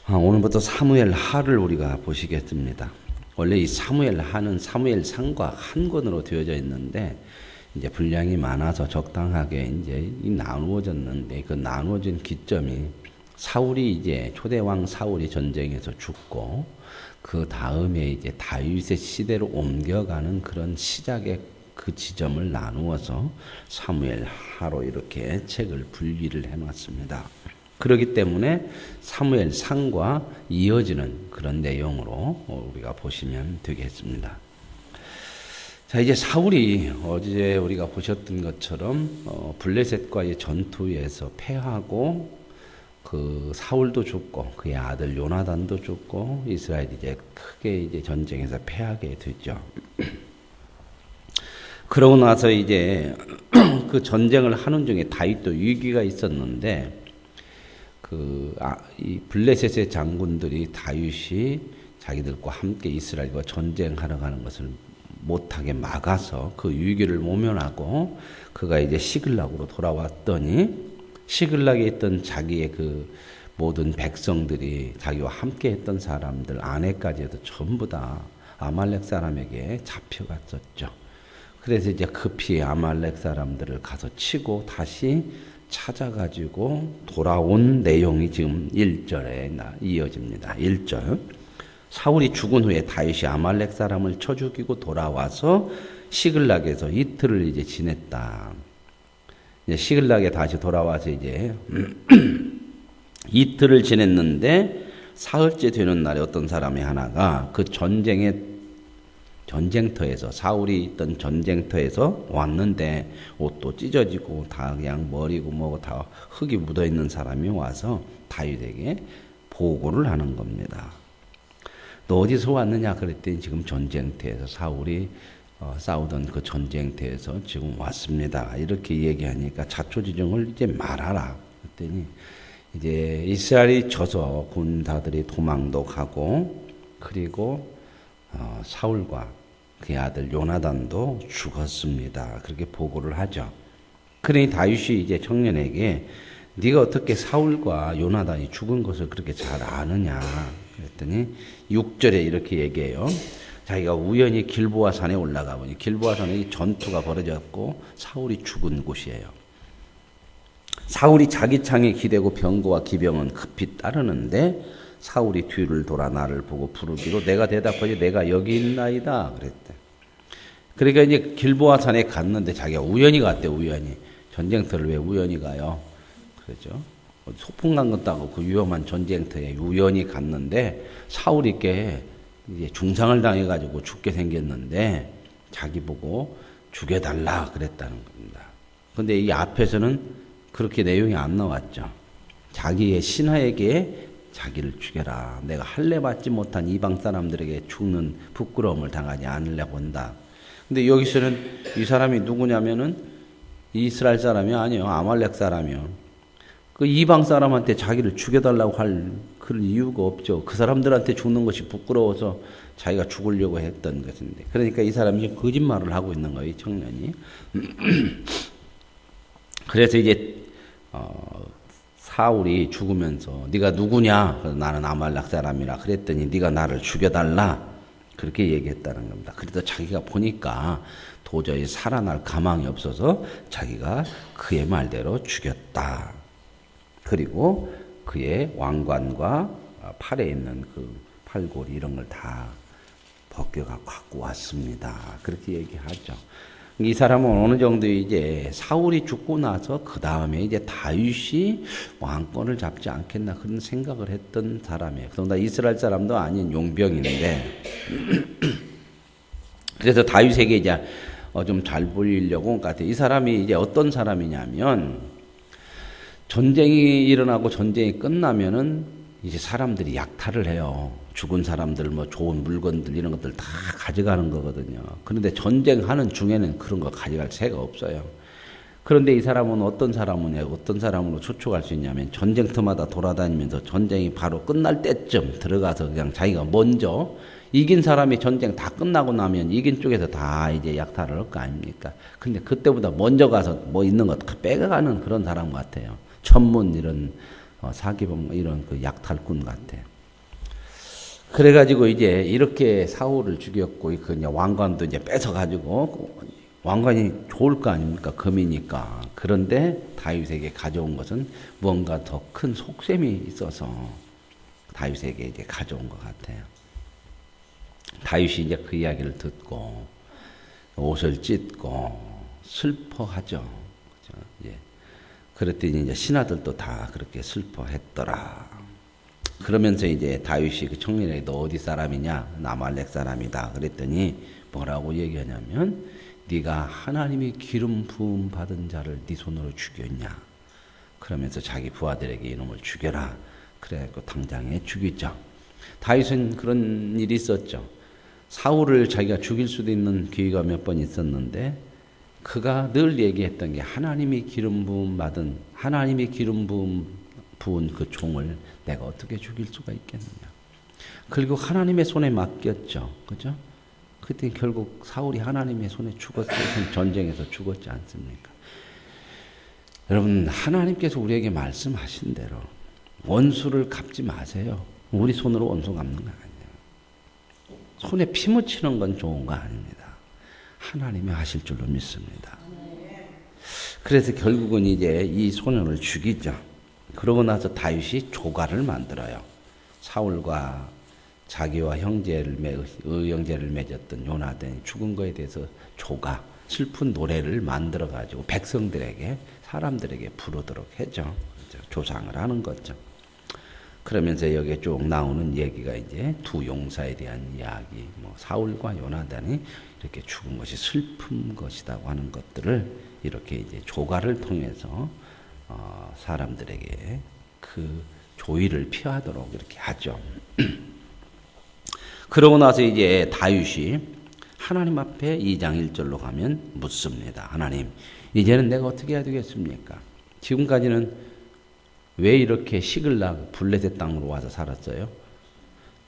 오늘부터 사무엘 하를 우리가 보시겠습니다. 원래 이 사무엘 하는 사무엘 상과 한 권으로 되어져 있는데 이제 분량이 많아서 적당하게 이제 나누어졌는데 그 나누어진 기점이 사울이 이제 초대왕 사울이 전쟁에서 죽고 그 다음에 이제 다윗의 시대로 옮겨가는 그런 시작의 그 지점을 나누어서 사무엘 하로 이렇게 책을 분리를 해놨습니다. 그렇기 때문에 사무엘 상과 이어지는 그런 내용으로 우리가 보시면 되겠습니다. 자, 이제 사울이 어제 우리가 보셨던 것처럼 블레셋과의 전투에서 패하고 그 사울도 죽고 그의 아들 요나단도 죽고 이스라엘이 이제 크게 이제 전쟁에서 패하게 되죠. 그러고 나서 이제 그 전쟁을 하는 중에 다윗도 위기가 있었는데 이 블레셋의 장군들이 다윗이 자기들과 함께 이스라엘과 전쟁하러 가는 것을 못하게 막아서 그 위기를 모면하고 그가 이제 시글락으로 돌아왔더니 시글락에 있던 자기의 그 모든 백성들이 자기와 함께 했던 사람들 아내까지도 전부 다 아말렉 사람에게 잡혀갔었죠. 그래서 이제 급히 아말렉 사람들을 가서 치고 다시 찾아가지고 돌아온 내용이 지금 1절에 이어집니다. 1절. 사울이 죽은 후에 다윗이 아말렉 사람을 쳐 죽이고 돌아와서 시글락에서 이틀을 이제 지냈다. 이제 시글락에 다시 돌아와서 이제 이틀을 지냈는데 사흘째 되는 날에 어떤 사람이 하나가 그 전쟁터에서 사울이 있던 전쟁터에서 왔는데 옷도 찢어지고 다 그냥 머리고 뭐고 다 흙이 묻어 있는 사람이 와서 다윗에게 보고를 하는 겁니다. 너 어디서 왔느냐 그랬더니 지금 전쟁터에서 사울이 싸우던 그 전쟁터에서 지금 왔습니다. 이렇게 얘기하니까 자초지종을 이제 말하라. 그랬더니 이제 이스라엘이 져서 군사들이 도망도 가고 그리고 사울과 그의 아들 요나단도 죽었습니다. 그렇게 보고를 하죠. 그러니 다윗이 이제 청년에게 네가 어떻게 사울과 요나단이 죽은 것을 그렇게 잘 아느냐 그랬더니 6절에 이렇게 얘기해요. 자기가 우연히 길보아 산에 올라가 보니 길보아 산에 전투가 벌어졌고 사울이 죽은 곳이에요. 사울이 자기 창에 기대고 병거와 기병은 급히 따르는데 사울이 뒤를 돌아 나를 보고 부르기로 내가 대답하지 내가 여기 있나이다 그랬대. 그러니까 이제 길보아 산에 갔는데 자기가 우연히 갔대. 우연히. 전쟁터를 왜 우연히 가요? 그렇죠. 소풍 간 것도 하고 그 위험한 전쟁터에 우연히 갔는데 사울이 꽤 이제 중상을 당해가지고 죽게 생겼는데 자기 보고 죽여달라 그랬다는 겁니다. 근데 이 앞에서는 그렇게 내용이 안 나왔죠. 자기의 신하에게 자기를 죽여라. 내가 할례 받지 못한 이방 사람들에게 죽는 부끄러움을 당하지 않으려고 한다. 근데 여기서는 이 사람이 누구냐면은 이스라엘 사람이 아니에요. 아말렉 사람이요. 그 이방 사람한테 자기를 죽여달라고 할 그런 이유가 없죠. 그 사람들한테 죽는 것이 부끄러워서 자기가 죽으려고 했던 것인데. 그러니까 이 사람이 거짓말을 하고 있는 거예요. 이 청년이. 그래서 이제 사울이 죽으면서 네가 누구냐? 그래서 나는 아말렉 사람이라 그랬더니 네가 나를 죽여달라 그렇게 얘기했다는 겁니다. 그래서 자기가 보니까 도저히 살아날 가망이 없어서 자기가 그의 말대로 죽였다. 그리고 그의 왕관과 팔에 있는 그 팔고리 이런 걸 다 벗겨가 갖고 왔습니다. 그렇게 얘기하죠. 이 사람은 어느 정도 이제 사울이 죽고 나서 그 다음에 이제 다윗이 왕권을 잡지 않겠나 그런 생각을 했던 사람이에요. 그러나 이스라엘 사람도 아닌 용병인데 그래서 다윗에게 이제 좀 잘 보이려고 온 것 같아요. 이 사람이 이제 어떤 사람이냐면 전쟁이 일어나고 전쟁이 끝나면은 이제 사람들이 약탈을 해요. 죽은 사람들 뭐 좋은 물건들 이런 것들 다 가져가는 거거든요. 그런데 전쟁하는 중에는 그런 거 가져갈 새가 없어요. 그런데 이 사람은 어떤 사람으로 추측할 수 있냐면 전쟁터마다 돌아다니면서 전쟁이 바로 끝날 때쯤 들어가서 그냥 자기가 먼저 이긴 사람이 전쟁 다 끝나고 나면 이긴 쪽에서 다 이제 약탈을 할 거 아닙니까? 근데 그때보다 먼저 가서 뭐 있는 거 다 빼가는 그런 사람 같아요. 천문 이런 사기범 이런 그 약탈꾼 같아. 그래가지고 이제 이렇게 사울을 죽였고 그 이제 왕관도 이제 뺏어가지고 왕관이 좋을 거 아닙니까? 금이니까. 그런데 다윗에게 가져온 것은 뭔가 더 큰 속셈이 있어서 다윗에게 이제 가져온 것 같아요. 다윗이 이제 그 이야기를 듣고 옷을 찢고 슬퍼하죠. 그렇죠? 예. 그랬더니 이제 신하들도 다 그렇게 슬퍼했더라. 그러면서 이제 다윗이 그 청년에게 너 어디 사람이냐? 나말렉 사람이다. 그랬더니 뭐라고 얘기하냐면 네가 하나님이 기름 부음 받은 자를 네 손으로 죽였냐? 그러면서 자기 부하들에게 이놈을 죽여라. 그래갖고 당장에 죽이죠. 다윗은 그런 일이 있었죠. 사울을 자기가 죽일 수도 있는 기회가 몇 번 있었는데 그가 늘 얘기했던 게 하나님이 기름 부음 받은 하나님이 기름 부은 그 종을 내가 어떻게 죽일 수가 있겠느냐. 그리고 하나님의 손에 맡겼죠. 그죠? 그때 결국 사울이 하나님의 손에 죽었어요. 전쟁에서 죽었지 않습니까? 여러분 하나님께서 우리에게 말씀하신 대로 원수를 갚지 마세요. 우리 손으로 원수 갚는 거 아니에요. 손에 피 묻히는 건 좋은 거 아닙니다. 하나님이 하실 줄로 믿습니다. 그래서 결국은 이제 이 소년을 죽이죠. 그러고 나서 다윗이 조가를 만들어요. 사울과 자기와 형제를 맺었던 요나단이 죽은 거에 대해서 조가, 슬픈 노래를 만들어 가지고 백성들에게 사람들에게 부르도록 했죠. 조상을 하는 거죠. 그러면서 여기에 쭉 나오는 얘기가 이제 두 용사에 대한 이야기, 뭐 사울과 요나단이 이렇게 죽은 것이 슬픈 것이라고 하는 것들을 이렇게 이제 조가를 통해서 사람들에게 그 조의를 피하도록 이렇게 하죠. 그러고 나서 이제 다윗이 하나님 앞에 2장 1절로 가면 묻습니다. 하나님, 이제는 내가 어떻게 해야 되겠습니까? 지금까지는 왜 이렇게 시글락 블레셋 땅으로 와서 살았어요?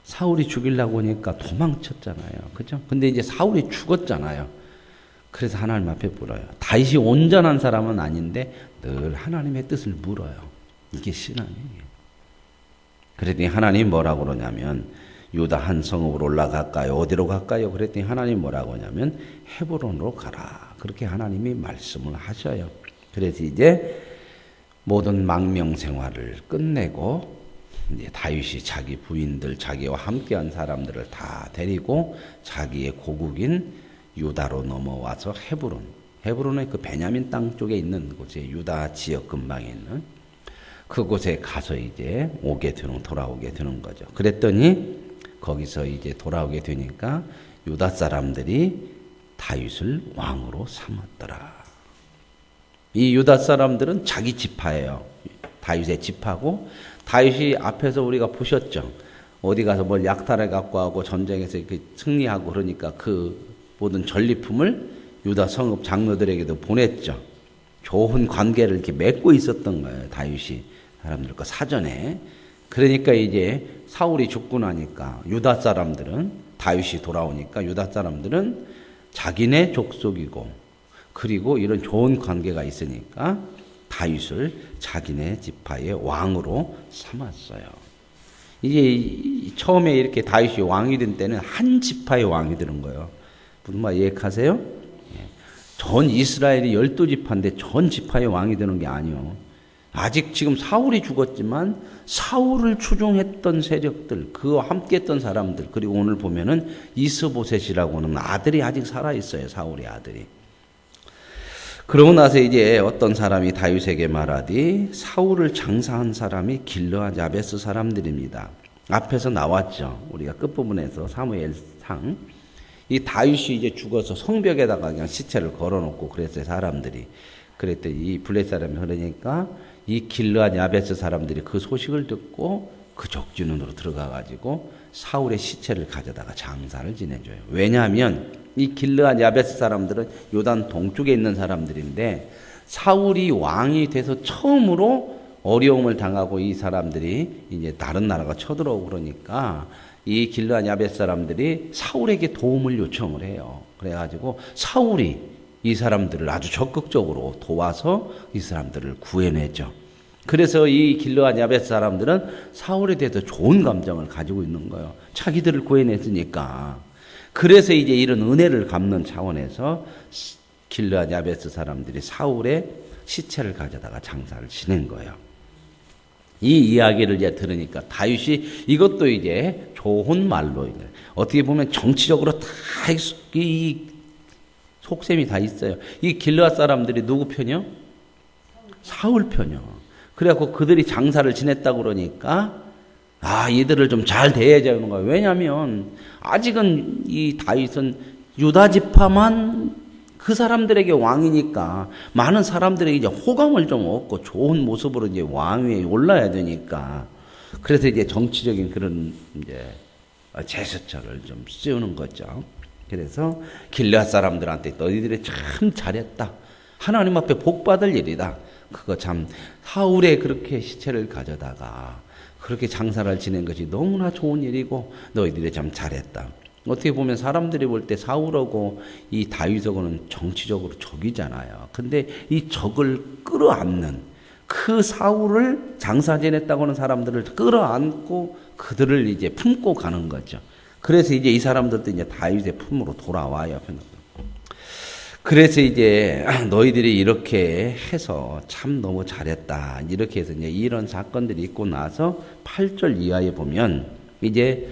사울이 죽이려고 하니까 도망쳤잖아요. 그죠? 근데 이제 사울이 죽었잖아요. 그래서 하나님 앞에 물어요. 다윗이 온전한 사람은 아닌데 늘 하나님의 뜻을 물어요. 이게 신앙이에요. 그랬더니 하나님 뭐라고 그러냐면 유다 한 성읍으로 올라갈까요? 어디로 갈까요? 그랬더니 하나님 뭐라고 하냐면 헤브론으로 가라. 그렇게 하나님이 말씀을 하셔요. 그래서 이제 모든 망명 생활을 끝내고 이제 다윗이 자기 부인들, 자기와 함께한 사람들을 다 데리고 자기의 고국인 유다로 넘어와서 헤브론의 그 베냐민 땅 쪽에 있는 곳에 유다 지역 근방에 있는 그곳에 가서 이제 돌아오게 되는 거죠. 그랬더니 거기서 이제 돌아오게 되니까 유다 사람들이 다윗을 왕으로 삼았더라. 이 유다 사람들은 자기 지파예요. 다윗의 지파고 다윗이 앞에서 우리가 보셨죠. 어디 가서 뭘 약탈해 갖고 하고 전쟁에서 이렇게 승리하고 그러니까 그 모든 전리품을 유다 성읍 장로들에게도 보냈죠. 좋은 관계를 이렇게 맺고 있었던 거예요. 다윗이 사람들과 사전에. 그러니까 이제 사울이 죽고 나니까 유다 사람들은 다윗이 돌아오니까 유다 사람들은 자기네 족속이고 그리고 이런 좋은 관계가 있으니까 다윗을 자기네 지파의 왕으로 삼았어요. 이제 처음에 이렇게 다윗이 왕이 된 때는 한 지파의 왕이 되는 거예요. 무슨 말 이해하세요? 전 이스라엘이 12지파인데 전 지파의 왕이 되는 게 아니요. 아직 지금 사울이 죽었지만 사울을 추종했던 세력들, 그와 함께했던 사람들, 그리고 오늘 보면은 이스보셋이라고 하는 아들이 아직 살아있어요. 사울의 아들이. 그러고 나서 이제 어떤 사람이 다윗에게 말하되 사울을 장사한 사람이 길르앗 야베스 사람들입니다. 앞에서 나왔죠. 우리가 끝부분에서 사무엘상. 이 다윗이 이제 죽어서 성벽에다가 그냥 시체를 걸어놓고 그랬어요. 사람들이. 그랬더니 이 블레셋 사람이 그러니까 이 길르앗 야베스 사람들이 그 소식을 듣고 그 적진으로 들어가가지고 사울의 시체를 가져다가 장사를 지내줘요. 왜냐하면 이 길르앗 야베스 사람들은 요단 동쪽에 있는 사람들인데 사울이 왕이 돼서 처음으로 어려움을 당하고 이 사람들이 이제 다른 나라가 쳐들어오고 그러니까 이 길르앗 야베스 사람들이 사울에게 도움을 요청을 해요. 그래가지고 사울이 이 사람들을 아주 적극적으로 도와서 이 사람들을 구해내죠. 그래서 이 길르앗 야베스 사람들은 사울에 대해서 좋은 감정을 가지고 있는 거예요. 자기들을 구해냈으니까. 그래서 이제 이런 은혜를 갚는 차원에서 길르앗 야베스 사람들이 사울의 시체를 가져다가 장사를 지낸 거예요. 이 이야기를 이제 들으니까 다윗이 이것도 이제 좋은 말로 어떻게 보면 정치적으로 다 이 속셈이 다 있어요. 이 길르앗 사람들이 누구 편이요? 사울 편이요. 그래갖고 그들이 장사를 지냈다고 그러니까 얘들을 좀 잘 대해야 되는 거예요. 왜냐하면 아직은 이 다윗은 유다 지파만 그 사람들에게 왕이니까 많은 사람들에게 이제 호감을 좀 얻고 좋은 모습으로 이제 왕위에 올라야 되니까 그래서 이제 정치적인 그런 이제 제스처를 좀 씌우는 거죠. 그래서 길르앗 사람들한테 너희들이 참 잘했다. 하나님 앞에 복 받을 일이다. 그거 참 사울의 그렇게 시체를 가져다가 그렇게 장사를 지낸 것이 너무나 좋은 일이고 너희들이 참 잘했다. 어떻게 보면 사람들이 볼 때 사울하고 이 다윗하고는 정치적으로 적이잖아요. 근데 이 적을 끌어안는 그 사울을 장사 지냈다고 하는 사람들을 끌어안고 그들을 이제 품고 가는 거죠. 그래서 이제 이 사람들도 이제 다윗의 품으로 돌아와요. 그래서 이제 너희들이 이렇게 해서 참 너무 잘했다. 이렇게 해서 이제 이런 사건들이 있고 나서 8절 이하에 보면 이제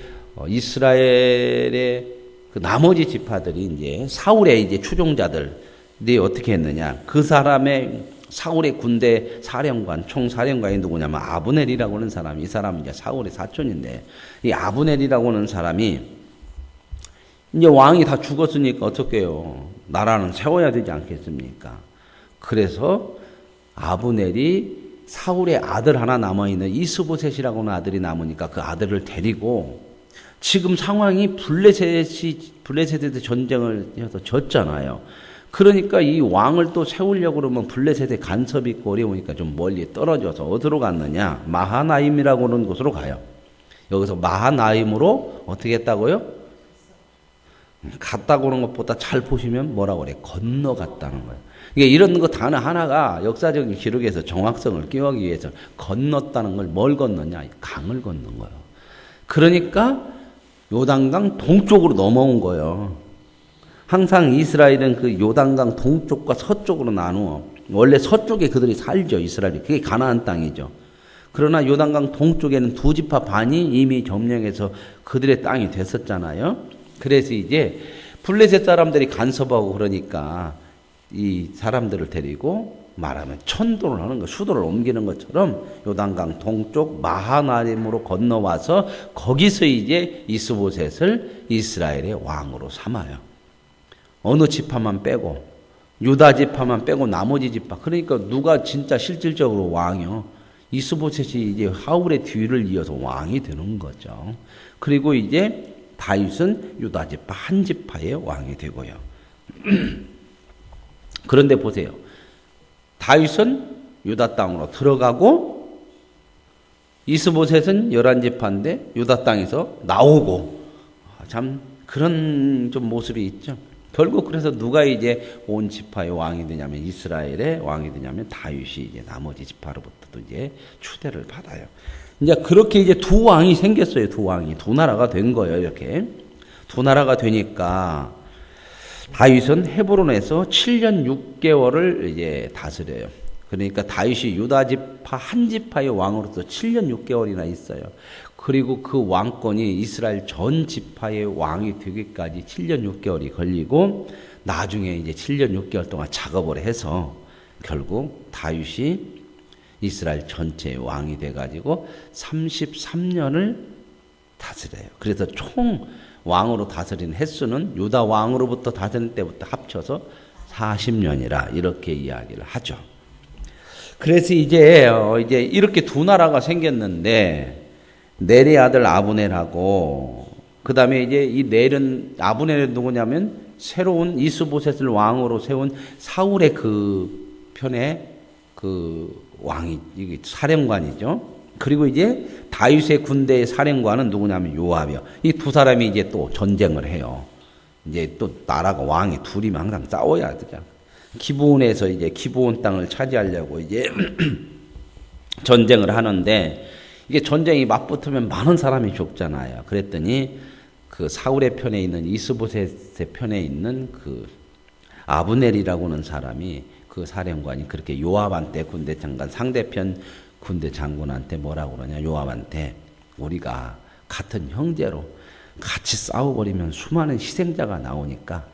이스라엘의 그 나머지 지파들이 이제 사울의 이제 추종자들이 어떻게 했느냐. 그 사람의 사울의 군대 사령관, 총사령관이 누구냐면 아브넬이라고 하는 사람이, 이 사람은 이제 사울의 사촌인데, 이 아브넬이라고 하는 사람이 이제 왕이 다 죽었으니까 어떡해요. 나라는 세워야 되지 않겠습니까? 그래서 아브넬이 사울의 아들 하나 남아있는 이스보셋이라고 하는 아들이 남으니까 그 아들을 데리고 지금 상황이 블레셋에 전쟁을 해서 졌잖아요. 그러니까 이 왕을 또 세우려고 그러면 블레셋에 간섭이 있고 어려우니까 좀 멀리 떨어져서 어디로 갔느냐? 마하나임이라고 하는 곳으로 가요. 여기서 마하나임으로 어떻게 했다고요? 갔다고 하는 것보다 잘 보시면 뭐라고 그래? 건너갔다는 거예요. 이게 이런 거 단어 하나가 역사적인 기록에서 정확성을 끼워가기 위해서 건넜다는 걸 뭘 건너냐? 강을 건넌 거예요. 그러니까 요단강 동쪽으로 넘어온 거예요. 항상 이스라엘은 그 요단강 동쪽과 서쪽으로 나누어. 원래 서쪽에 그들이 살죠, 이스라엘이. 그게 가나안 땅이죠. 그러나 요단강 동쪽에는 두 지파 반이 이미 점령해서 그들의 땅이 됐었잖아요. 그래서 이제 블레셋 사람들이 간섭하고 그러니까 이 사람들을 데리고 말하면 천도를 하는 거, 수도를 옮기는 것처럼 요단강 동쪽 마하나임으로 건너와서 거기서 이제 이스보셋을 이스라엘의 왕으로 삼아요. 어느 지파만 빼고, 유다 지파만 빼고 나머지 지파. 그러니까 누가 진짜 실질적으로 왕이요? 이스보셋이 이제 사울의 뒤를 이어서 왕이 되는 거죠. 그리고 이제 다윗은 유다 지파 한 지파의 왕이 되고요. 그런데 보세요. 다윗은 유다 땅으로 들어가고 이스보셋은 11지파인데 유다 땅에서 나오고 참 그런 좀 모습이 있죠. 결국 그래서 누가 이제 온 지파의 왕이 되냐면 이스라엘의 왕이 되냐면 다윗이 이제 나머지 지파로부터도 이제 추대를 받아요. 이제 그렇게 이제 두 왕이 생겼어요. 두 왕이. 두 나라가 된 거예요. 이렇게. 두 나라가 되니까 다윗은 헤브론에서 7년 6개월을 이제 다스려요. 그러니까 다윗이 유다 지파 한 지파의 왕으로서 7년 6개월이나 있어요. 그리고 그 왕권이 이스라엘 전 지파의 왕이 되기까지 7년 6개월이 걸리고 나중에 이제 7년 6개월 동안 작업을 해서 결국 다윗이 이스라엘 전체의 왕이 돼가지고 33년을 다스려요. 그래서 총 왕으로 다스린 횟수는 유다 왕으로부터 다스릴 때부터 합쳐서 40년이라 이렇게 이야기를 하죠. 그래서 이제 이렇게 두 나라가 생겼는데 넬의 아들 아브넬하고 그 다음에 이제 이 넬은 아브넬은 누구냐면 새로운 이스보셋을 왕으로 세운 사울의 그 편에 그 왕이 이게 사령관이죠. 그리고 이제 다윗의 군대의 사령관은 누구냐면 요압이요. 이 두 사람이 이제 또 전쟁을 해요. 이제 또 나라가 왕이 둘이면 항상 싸워야 되잖아. 기브온에서 이제 기브온 땅을 차지하려고 이제 전쟁을 하는데 이게 전쟁이 맞붙으면 많은 사람이 죽잖아요. 그랬더니 그 사울의 편에 있는 이스보셋의 편에 있는 그 아브넬이라고 하는 사람이 그 사령관이 그렇게 요압한테 군대 장관 상대편 군대 장군한테 뭐라고 그러냐 요압한테 우리가 같은 형제로 같이 싸워버리면 수많은 희생자가 나오니까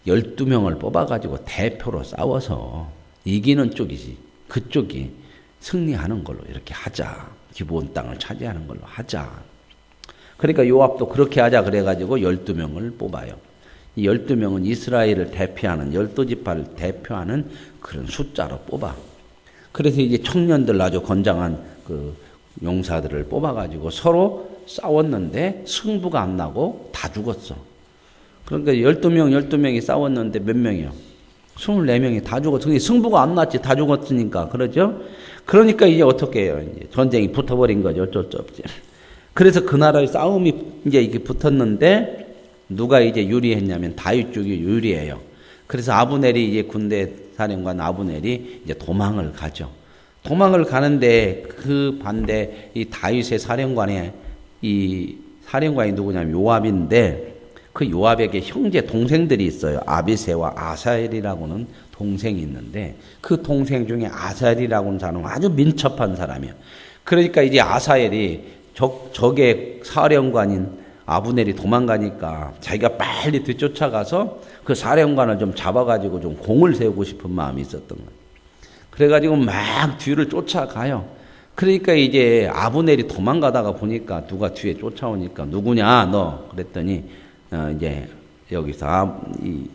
12명을 뽑아가지고 대표로 싸워서 이기는 쪽이지 그쪽이 승리하는 걸로 이렇게 하자. 기브온 땅을 차지하는 걸로 하자. 그러니까 요압도 그렇게 하자 그래가지고 12명을 뽑아요. 이 12명은 이스라엘을 대표하는 12지파를 대표하는 그런 숫자로 뽑아. 그래서 이제 청년들 아주 건장한 그 용사들을 뽑아가지고 서로 싸웠는데 승부가 안 나고 다 죽었어. 그러니까 12명이 싸웠는데 몇 명이요? 24명이 다 죽었어. 근데 승부가 안 났지. 다 죽었으니까. 그러죠? 그러니까 이제 어떻게 해요? 이제 전쟁이 붙어버린 거죠. 어쩔 수 없지. 그래서 그 나라의 싸움이 이제 이게 붙었는데 누가 이제 유리했냐면 다윗 쪽이 유리해요. 그래서 아브넬이 이제 군대 사령관 아브넬이 이제 도망을 가죠. 도망을 가는데 그 반대 이 다윗의 사령관의 이 사령관이 누구냐면 요압인데 그 요압에게 형제 동생들이 있어요. 아비새와 아사엘이라고는 동생이 있는데 그 동생 중에 아사엘이라고 하는 사람은 아주 민첩한 사람이에요. 그러니까 이제 아사엘이 적의 사령관인 아브넬이 도망가니까 자기가 빨리 뒤쫓아가서 그 사령관을 좀 잡아가지고 좀 공을 세우고 싶은 마음이 있었던 거예요. 그래가지고 막 뒤를 쫓아가요. 그러니까 이제 아브넬이 도망가다가 보니까 누가 뒤에 쫓아오니까 누구냐 너 그랬더니 이제 여기서 이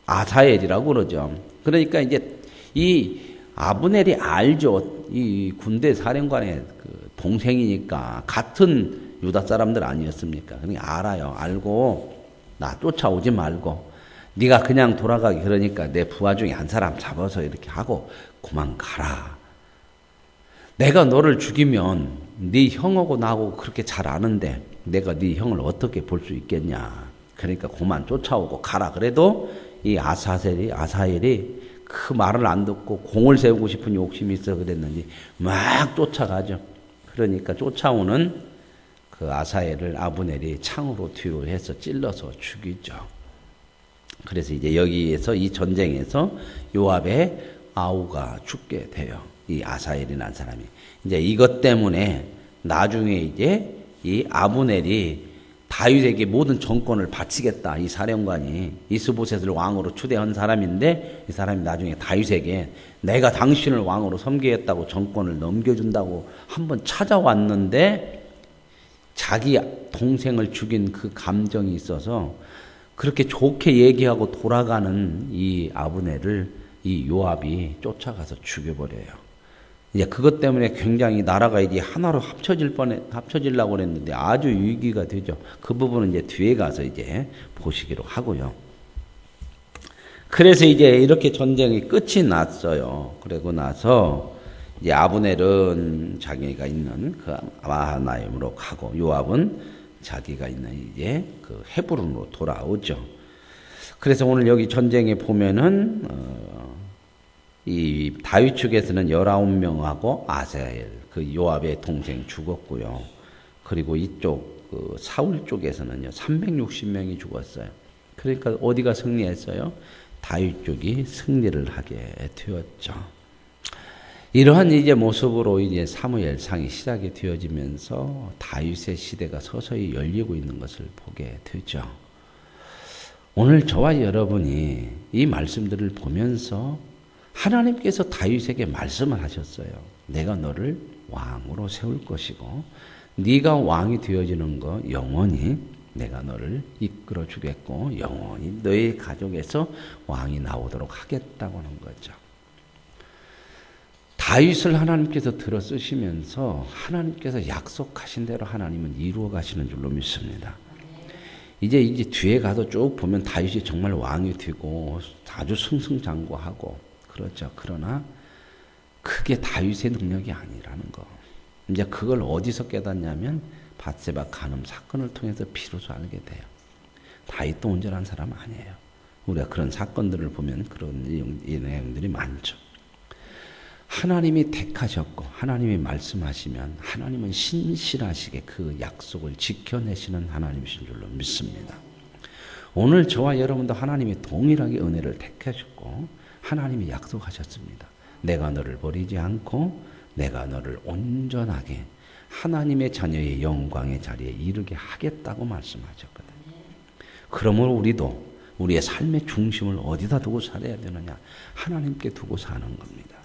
아사엘이라고 그러죠. 그러니까 이제 이 아브넬이 알죠. 이 군대 사령관의 그 동생이니까 같은 유다 사람들 아니었습니까? 그러니까 알아요. 알고 나 쫓아오지 말고 네가 그냥 돌아가기 그러니까 내 부하 중에 한 사람 잡아서 이렇게 하고 그만 가라. 내가 너를 죽이면 네 형하고 나하고 그렇게 잘 아는데 내가 네 형을 어떻게 볼 수 있겠냐. 그러니까 그만 쫓아오고 가라. 그래도 이 아사엘이 그 말을 안 듣고 공을 세우고 싶은 욕심이 있어 그랬는지 막 쫓아가죠. 그러니까 쫓아오는 그 아사엘을 아브넬이 창으로 뒤로 해서 찔러서 죽이죠. 그래서 이제 여기에서 이 전쟁에서 요압의 아우가 죽게 돼요. 이 아사엘이라는 사람이. 이제 이것 때문에 나중에 이제 이 아브넬이 다윗에게 모든 정권을 바치겠다. 이 사령관이 이스보셋을 왕으로 추대한 사람인데 이 사람이 나중에 다윗에게 내가 당신을 왕으로 섬기겠다고 정권을 넘겨준다고 한번 찾아왔는데 자기 동생을 죽인 그 감정이 있어서 그렇게 좋게 얘기하고 돌아가는 이 아브넬을 이 요압이 쫓아가서 죽여버려요. 이제 그것 때문에 굉장히 나라가 이제 하나로 합쳐지려고 그랬는데 아주 위기가 되죠. 그 부분은 이제 뒤에 가서 이제 보시기로 하고요. 그래서 이제 이렇게 전쟁이 끝이 났어요. 그러고 나서 이제 아브넬은 자기가 있는 그 마하나임으로 가고 요압은 자기가 있는 이제 그 헤브론으로 돌아오죠. 그래서 오늘 여기 전쟁에 보면은 이 다윗 측에서는 19명하고 아사엘 그 요압의 동생 죽었고요. 그리고 이쪽 그 사울 쪽에서는요 360명이 죽었어요. 그러니까 어디가 승리했어요? 다윗 쪽이 승리를 하게 되었죠. 이러한 이제 모습으로 이제 사무엘상이 시작이 되어지면서 다윗의 시대가 서서히 열리고 있는 것을 보게 되죠. 오늘 저와 여러분이 이 말씀들을 보면서 하나님께서 다윗에게 말씀을 하셨어요. 내가 너를 왕으로 세울 것이고 네가 왕이 되어지는 거 영원히 내가 너를 이끌어 주겠고 영원히 너의 가족에서 왕이 나오도록 하겠다고 하는 거죠. 다윗을 하나님께서 들어 쓰시면서 하나님께서 약속하신 대로 하나님은 이루어 가시는 줄로 믿습니다. 이제 뒤에 가서 쭉 보면 다윗이 정말 왕이 되고 아주 승승장구하고 그렇죠. 그러나 그게 다윗의 능력이 아니라는 거. 이제 그걸 어디서 깨닫냐면 밧세바 간음 사건을 통해서 비로소 알게 돼요. 다윗도 온전한 사람 아니에요. 우리가 그런 사건들을 보면 그런 이 내용들이 많죠. 하나님이 택하셨고 하나님이 말씀하시면 하나님은 신실하시게 그 약속을 지켜내시는 하나님이신 줄로 믿습니다. 오늘 저와 여러분도 하나님이 동일하게 은혜를 택하셨고 하나님이 약속하셨습니다. 내가 너를 버리지 않고 내가 너를 온전하게 하나님의 자녀의 영광의 자리에 이르게 하겠다고 말씀하셨거든요. 그러므로 우리도 우리의 삶의 중심을 어디다 두고 살아야 되느냐? 하나님께 두고 사는 겁니다.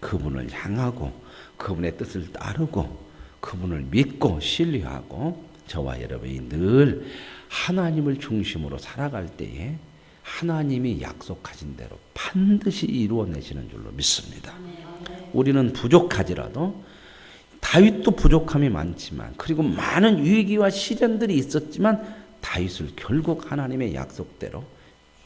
그분을 향하고 그분의 뜻을 따르고 그분을 믿고 신뢰하고 저와 여러분이 늘 하나님을 중심으로 살아갈 때에 하나님이 약속하신 대로 반드시 이루어내시는 줄로 믿습니다. 우리는 부족하지라도 다윗도 부족함이 많지만 그리고 많은 위기와 시련들이 있었지만 다윗을 결국 하나님의 약속대로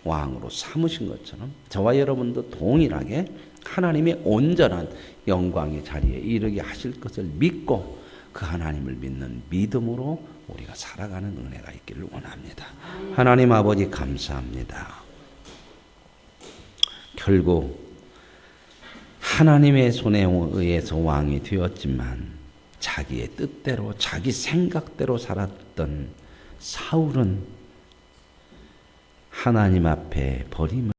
왕으로 삼으신 것처럼 저와 여러분도 동일하게 하나님의 온전한 영광의 자리에 이르게 하실 것을 믿고 그 하나님을 믿는 믿음으로 우리가 살아가는 은혜가 있기를 원합니다. 하나님 아버지 감사합니다. 결국 하나님의 손에 의해서 왕이 되었지만 자기의 뜻대로 자기 생각대로 살았던 사울은 하나님 앞에 버림을